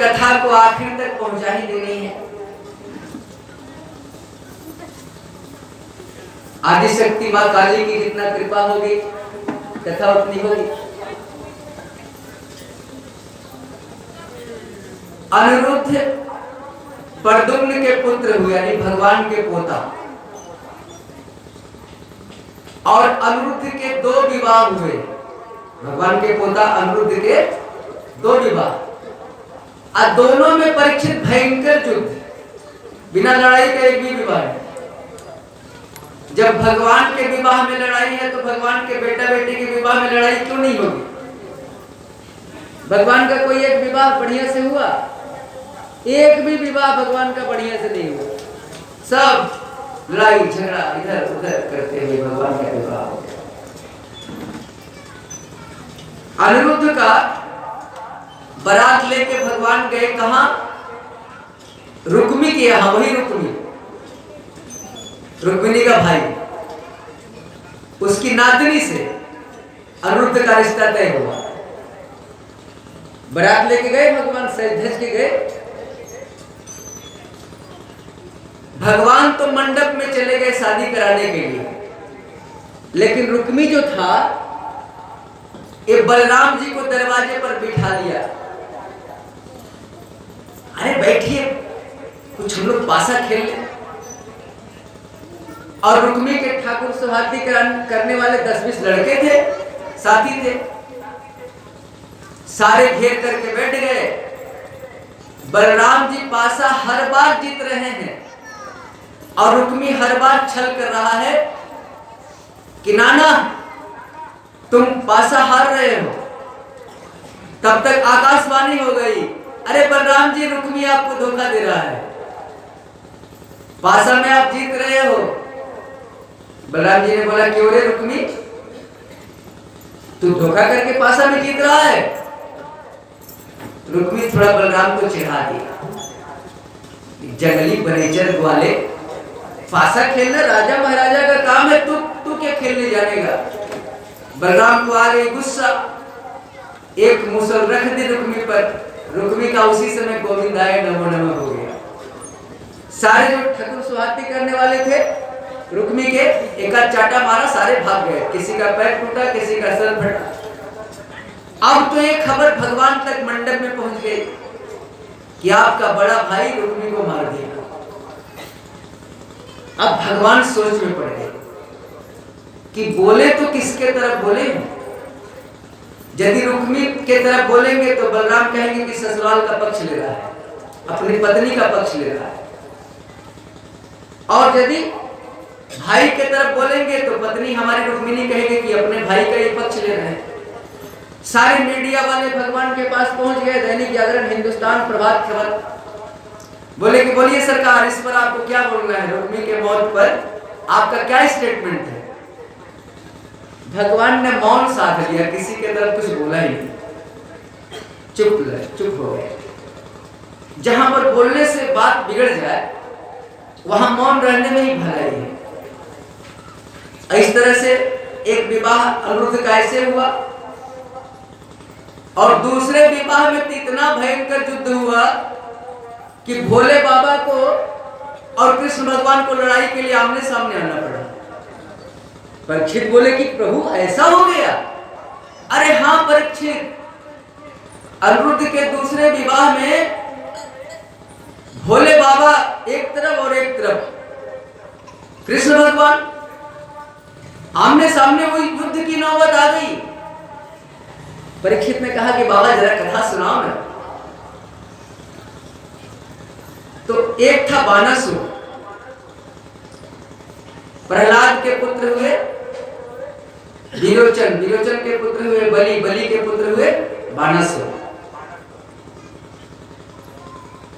कथा को आखिर तक पहुंचा ही देनी है। आदिशक्ति मां काली की जितना कृपा होगी कथा उतनी होगी। अनिरुद्ध प्रद्युम्न के पुत्र हुए, यानी भगवान के पोता। और अनिरुद्ध के 2 विवाह हुए। भगवान के पोता अनिरुद्ध के 2 विवाह, और दोनों में परीक्षित भयंकर युद्ध, बिना लड़ाई का एक भी विवाह है। जब भगवान के विवाह में लड़ाई है तो भगवान के बेटा बेटी के विवाह में लड़ाई क्यों नहीं होगी? भगवान का कोई एक विवाह बढ़िया से हुआ? एक भी विवाह भगवान का बढ़िया से नहीं हुआ। सब लड़ाई झगड़ा इधर उधर करते हुए भगवान का विवाह हो गया। अनिरुद्ध का बारात लेके भगवान गए कहां? रुक्मी के यहां। वही रुक्मिणी का भाई, उसकी नातनी से अनिरुद्ध का रिश्ता तय हुआ। बारात लेके गए भगवान, सज धज के गए। भगवान तो मंडप में चले गए शादी कराने के लिए, लेकिन रुक्मी जो था ये बलराम जी को दरवाजे पर बिठा लिया। अरे बैठिए, कुछ हम लोग पासा खेल लें। और रुक्मी के ठाकुर सुहाती करने वाले 10-20 लड़के थे, साथी थे, सारे घेर करके बैठ गए। बलराम जी पासा हर बार जीत रहे हैं और रुक्मी हर बार छल कर रहा है कि नाना तुम पासा हार रहे हो। तब तक आकाशवाणी हो गई, अरे बलराम जी रुक्मी आपको धोखा दे रहा है, पासा में आप जीत रहे हो। बलराम जी ने बोला क्यों रे रुक्मी, तू धोखा करके पासा में जीत रहा है? रुक्मी थोड़ा बलराम को चिढ़ा दिया, जंगली बनेचर वाले, पासा खेलना राजा महाराजा का काम है, तू क्या खेलने जानेगा? बलराम को आ गई गुस्सा, एक मुसल रख दी रुक्मी पर। रुक्मी का उसी समय गोविंदाय नमो नमः हो गया। सारे जो ठाकुर सुहाती करने वाले थे रुक्मी के एक आध चाटा मारा, सारे भाग गए। किसी का पैर टूटा, किसी का सर फटा। अब तो ये खबर भगवान तक मंडप में पहुंच गई कि आपका बड़ा भाई रुक्मी को मार दिया। अब भगवान सोच में पड़ गए कि बोले तो किसके तरफ बोले। यदि रुक्मी के तरफ बोलेंगे तो बलराम कहेंगे कि ससुराल का पक्ष ले रहा है, अपनी पत्नी का पक्ष ले रहा है। और यदि भाई के तरफ बोलेंगे तो पत्नी हमारी रुक्मिणी कहेगी कि अपने भाई का ही पक्ष ले रहे हैं। सारे मीडिया वाले भगवान के पास पहुंच गए, दैनिक जागरण, हिंदुस्तान, प्रभात खबर। बोले कि बोलिए सरकार, इस पर आपको क्या बोलना है? रुक्मी के मौत पर आपका क्या स्टेटमेंट है? भगवान ने मौन साध लिया, किसी के तरफ कुछ बोला ही नहीं, चुप हो गए। जहां पर बोलने से बात बिगड़ जाए वहां मौन रहने में ही भलाई है। इस तरह से एक विवाह अनिरुद्ध का ऐसे हुआ, और दूसरे विवाह में इतना भयंकर युद्ध हुआ कि भोले बाबा को और कृष्ण भगवान को लड़ाई के लिए आमने सामने आना पड़ा। परीक्षित बोले कि प्रभु ऐसा हो गया? अरे हाँ परीक्षित, अनिरुद्ध के दूसरे विवाह में भोले बाबा एक तरफ और एक तरफ कृष्ण भगवान, आमने सामने वो युद्ध की नौबत आ गई। परीक्षित ने कहा कि बाबा जरा कथा सुनाओ ना। तो एक था बानासुर, प्रहलाद के पुत्र हुए विरोचन, विरोचन के पुत्र हुए बलि, बलि के पुत्र हुए बानासुर।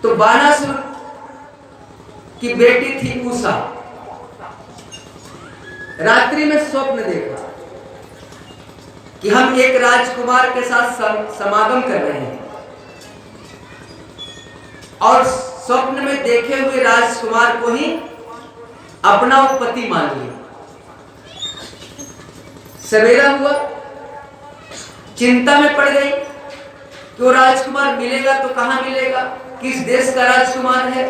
तो बानासुर की बेटी थी उषा। रात्रि में स्वप्न देखा कि हम एक राजकुमार के साथ समागम कर रहे हैं, और स्वप्न में देखे हुए राजकुमार को ही अपना पति मान लिया। सवेरा हुआ, चिंता में पड़ गई कि वो राजकुमार मिलेगा तो कहां मिलेगा, किस देश का राजकुमार है।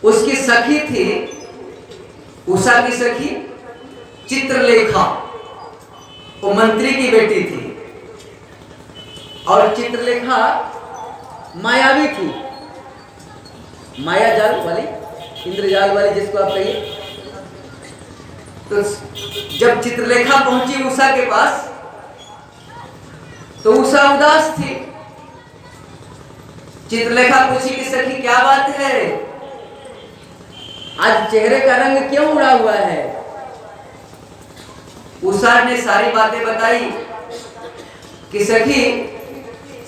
उसकी सखी थी, उषा की सखी चित्रलेखा, वो मंत्री की बेटी थी। और चित्रलेखा मायावी थी, माया जाल वाली, इंद्रजाल वाली जिसको आप कहिए। तो जब चित्रलेखा पहुंची उषा के पास तो उषा उदास थी। चित्रलेखा पूछी कि सखी क्या बात है, आज चेहरे का रंग क्यों उड़ा हुआ है। उषा ने सारी बातें बताई कि सखी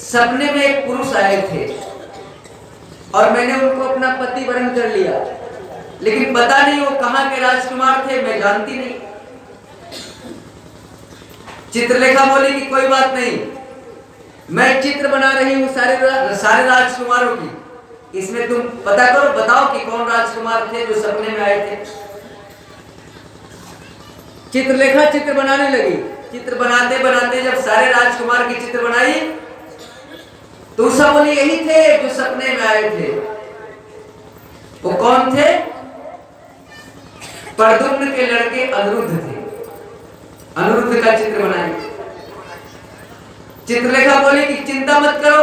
सपने में एक पुरुष आए थे और मैंने उनको अपना पति वरण कर लिया, लेकिन पता नहीं वो कहां के राजकुमार थे, मैं जानती नहीं। चित्रलेखा बोली कि कोई बात नहीं, मैं चित्र बना रही हूं सारे राजकुमारों की, इसमें तुम पता करो, बताओ कि कौन राजकुमार थे जो सपने में आए थे। चित्रलेखा चित्र बनाने लगी। चित्र बनाते बनाते जब सारे राजकुमार की चित्र बनाई तो उषा बोली यही थे जो सपने में आए थे। वो कौन थे? प्रद्युम्न के लड़के अनिरुद्ध थे। अनिरुद्ध का चित्र बनाई। चित्रलेखा बोली कि चिंता मत करो,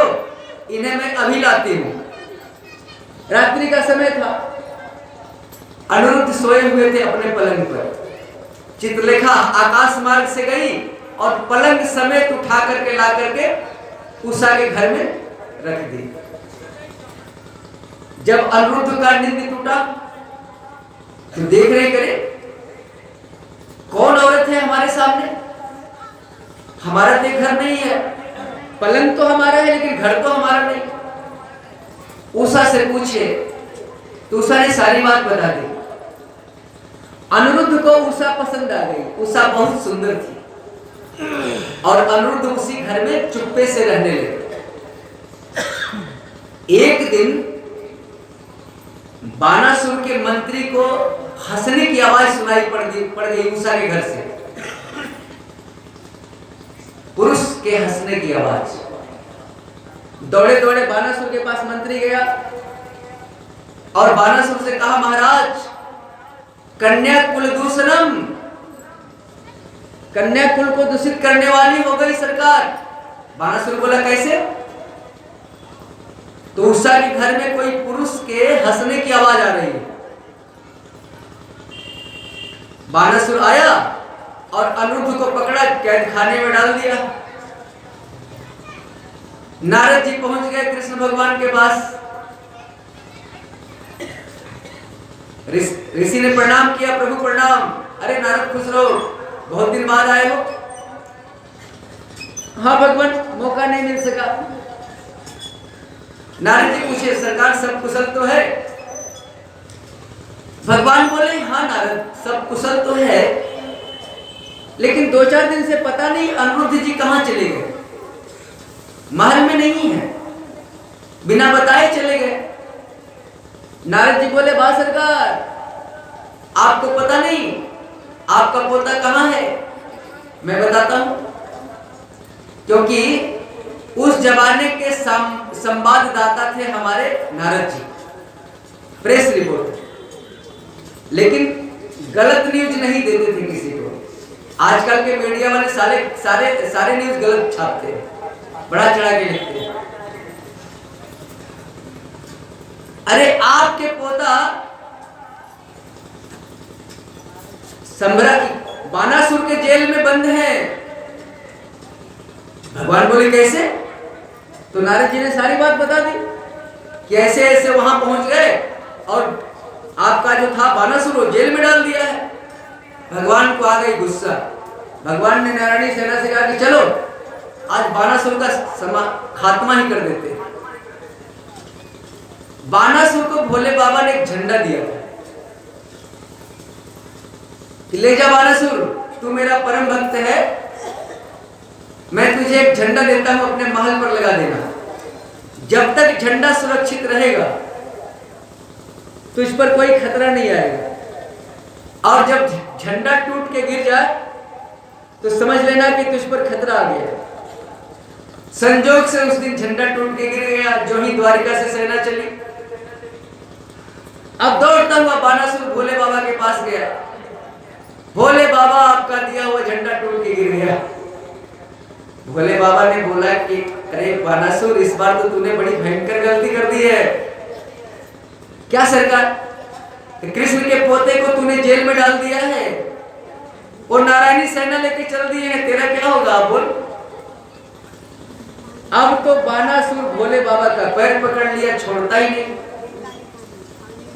इन्हें मैं अभी लाती हूं। रात्रि का समय था, अनिरुद्ध सोए हुए थे अपने पलंग पर। चित्रलेखा आकाश मार्ग से गई और पलंग समेत उठा करके ला करके उषा के घर में रख दी। जब अनिरुद्ध का नींद टूटा तो देख रहे करे कौन औरत है हमारे सामने, हमारा तो घर नहीं है, पलंग तो हमारा है लेकिन घर तो हमारा नहीं। उषा से पूछे तो उषा ने सारी बात बता दी। अनिरुद्ध को उषा पसंद आ गई। उषा बहुत सुंदर थी और अनिरुद्ध उसी घर में चुप्पे से रहने लगे। एक दिन बानासुर के मंत्री को हंसने की आवाज सुनाई पड़ गई उषा के घर से। पुरुष के हंसने की आवाज। दौड़े दौड़े बानासुर के पास मंत्री गया और बानासुर से कहा, महाराज कन्या कुल दूषणम, कन्या कुल को दूषित करने वाली हो गई सरकार। बानासुर बोला कैसे? तो उषा के घर में कोई पुरुष के हंसने की आवाज आ रही है। बानासुर आया और अनिरुद्ध को पकड़ा, कैद खाने में डाल दिया। नारद जी पहुंच गए कृष्ण भगवान के पास। ऋषि ने प्रणाम किया, प्रभु प्रणाम। अरे नारद खुश रहो, बहुत दिन बाद आए हो। हाँ भगवान, मौका नहीं मिल सका। नारद जी पूछे, सरकार सब कुशल तो है? भगवान बोले, हाँ नारद सब कुशल तो है, लेकिन 2-4 दिन से पता नहीं अनिरुद्ध जी कहां चले गए। महल में नहीं है, बिना बताए चले गए। नारद जी बोले, वाह सरकार, आपको पता नहीं आपका पोता कहां है? मैं बताता हूं, क्योंकि उस जमाने के संवाददाता थे हमारे नारद जी, प्रेस रिपोर्ट, लेकिन गलत न्यूज नहीं देते थे किसी को। आजकल के मीडिया वाले सारे न्यूज गलत छापते हैं, बड़ा चढ़ा के लिखते हैं। अरे आपके पोता बानासुर के जेल में बंद है। भगवान बोले कैसे? तो नारद जी ने सारी बात बता दी कि ऐसे ऐसे वहां पहुंच गए और आपका जो था बानासुर वो जेल में डाल दिया है। भगवान को आ गई गुस्सा। भगवान ने नारायणी सेना से कहा कि चलो आज बानासुर का खात्मा ही कर देते हैं। बानासुर को भोले बाबा ने एक झंडा दिया था कि ले जा बानासुर, तू मेरा परम भक्त है, मैं तुझे एक झंडा देता हूं, अपने महल पर लगा देना। जब तक झंडा सुरक्षित रहेगा तुझ पर कोई खतरा नहीं आएगा, और जब झंडा टूट के गिर जाए तो समझ लेना कि तुझ पर खतरा आ गया। संजोग से उस दिन झंडा टूट के गिर गया। जो ही द्वारिका से सेना चली, अब दौड़ता हुआ बानासुर भोले बाबा के पास गया। भोले बाबा, आपका दिया हुआ झंडा टूट के गिर गया। भोले बाबा ने बोला कि अरे बानासुर, इस बार तो तूने बड़ी भयंकर गलती कर दी है। क्या सरकार? कृष्ण के पोते को तूने जेल में डाल दिया है और नारायणी सेना लेके चल दिए हैं, तेरा क्या होगा बोल? अब तो बानासुर भोले बाबा का पैर पकड़ लिया, छोड़ता ही नहीं।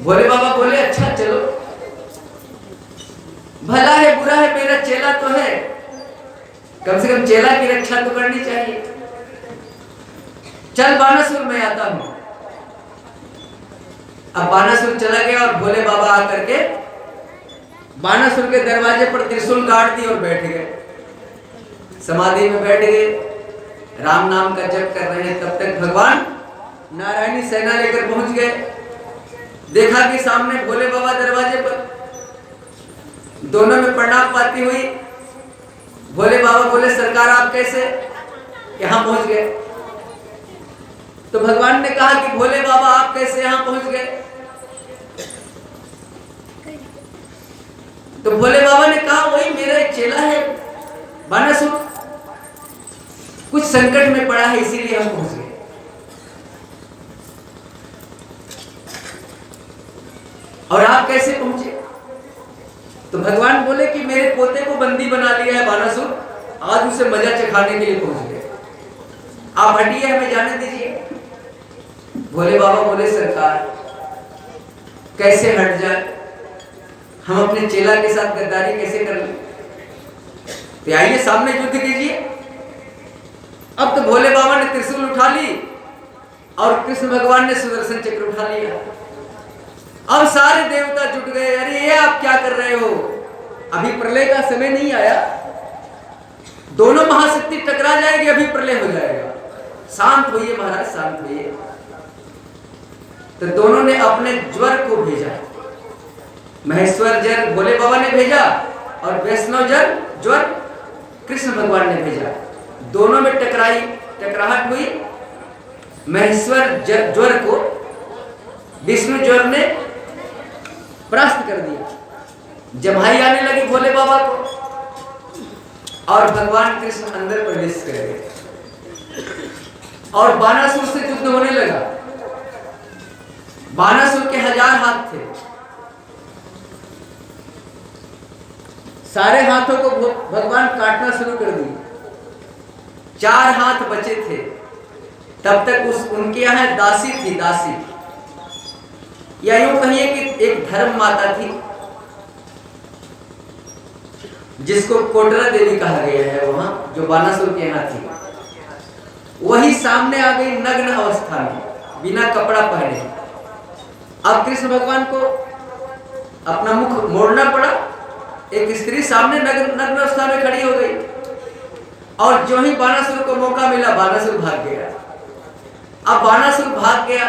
भोले बाबा बोले, अच्छा चलो, भला है बुरा है, मेरा चेला तो है, कम से कम चेला की रक्षा तो करनी चाहिए। चल बानासुर, मैं आता हूं। अब बानासुर चला गया और भोले बाबा आकर के बानासुर के दरवाजे पर त्रिशूल गाड़ दी और बैठ गए, समाधि में बैठ गए, राम नाम का जप कर रहे हैं। तब तक भगवान नारायणी सेना लेकर पहुंच गए। देखा कि सामने भोले बाबा दरवाजे पर, दोनों में प्रणाम पाती हुई। भोले बाबा बोले, सरकार आप कैसे यहां पहुंच गए? तो भगवान ने कहा कि भोले बाबा आप कैसे यहां पहुंच गए? तो भोले बाबा ने कहा, वही मेरा एक चेला है बानासुर, कुछ संकट में पड़ा है, इसीलिए हम पहुंच गए। और आप कैसे पहुंचे? तो भगवान बोले कि मेरे पोते को बंदी बना लिया है बानासुर, आज उसे मजा चखाने के लिए पहुंच गए, आप हटिए, हमें जाने दीजिए। भोले बाबा बोले, सरकार कैसे हट जाए? हम अपने चेला के साथ गद्दारी कैसे कर लें? तो आइए सामने युद्ध कीजिए। अब तो भोले बाबा ने त्रिशूल उठा ली और कृष्ण भगवान ने सुदर्शन चक्र उठा लिया। अब सारे देवता जुट गए, अरे ये आप क्या कर रहे हो? अभी प्रलय का समय नहीं आया, दोनों महाशक्ति टकरा जाएगी, अभी प्रलय हो जाएगा, शांत होइए महाराज, शांत होइए। तो दोनों ने अपने ज्वर को भेजा, महेश्वर जर भोले बाबा ने भेजा और वैष्णव जर ज्वर कृष्ण भगवान ने भेजा। दोनों में टकराहट हुई। महेश्वर ज्वर को विष्णु ज्वर ने परास्त कर दिया। जमाई आने लगी भोले बाबा को और भगवान कृष्ण अंदर प्रवेश कर गए और बानासुर से युद्ध होने लगा। बानासुर के 1000 हाथ थे, सारे हाथों को भगवान काटना शुरू कर दिए। 4 हाथ बचे थे। तब तक उनके यहाँ दासी थी, दासी, या यूं कहिए कि एक धर्म माता थी जिसको कोटरा देवी कहा गया है, वहां जो बानासुर के यहाँ थी। वही सामने आ गई नग्न अवस्था में, बिना कपड़ा पहने। अब कृष्ण भगवान को अपना मुख मोड़ना पड़ा। एक स्त्री सामने नग्न अवस्था में खड़ी हो गई और जो ही बानासुर को मौका मिला, बानासुर भाग गया। अब बानासुर भाग गया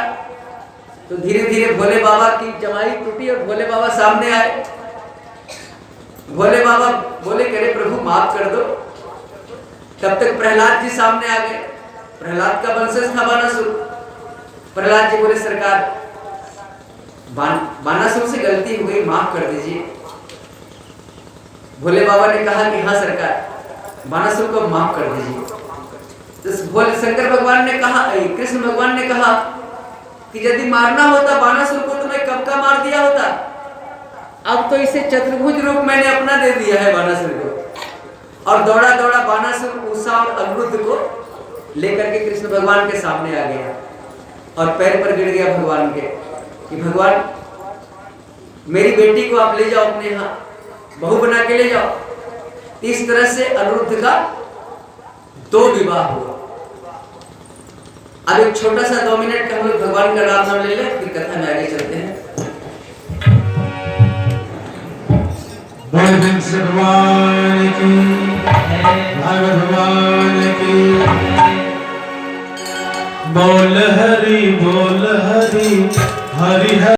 तो धीरे धीरे भोले बाबा की जमाई टूटी और भोले बाबा सामने आए। भोले बाबा बोले, करे प्रभु माफ कर दो। तब तक प्रहलाद जी सामने आ गए। प्रहलाद का वंशज था बानासुर। प्रहलाद जी बोले, सरकार बानासुर से गलती हो गई, माफ कर दीजिए। भोले बाबा ने कहा कि हाँ सरकार, बानासुर को माफ कर दीजिए। तो भोले शंकर भगवान ने कहा, कृष्ण भगवान ने कहा कि यदि मारना होता बानासुर को तो मैं कब का मार दिया होता। अब तो इसे चतुर्भुज रूप मैंने अपना दे दिया है बानासुर को। और दौड़ा दौड़ा बानासुर उषा और अनिरुद्ध को लेकर के कृष्ण भगवान के सामने आ गया और पैर पर गिर गया भगवान के कि भगवान मेरी बेटी को आप ले जाओ अपने यहाँ, बहू बना के ले जाओ। इस तरह से अनिरुद्ध का 2 विवाह हुआ। अब एक छोटा सा 2 मिनट का हम लोग भगवान का नाम ले लें, फिर कथा में आगे चलते हैं। भगवान की, भगवान की, बोल हरि हरि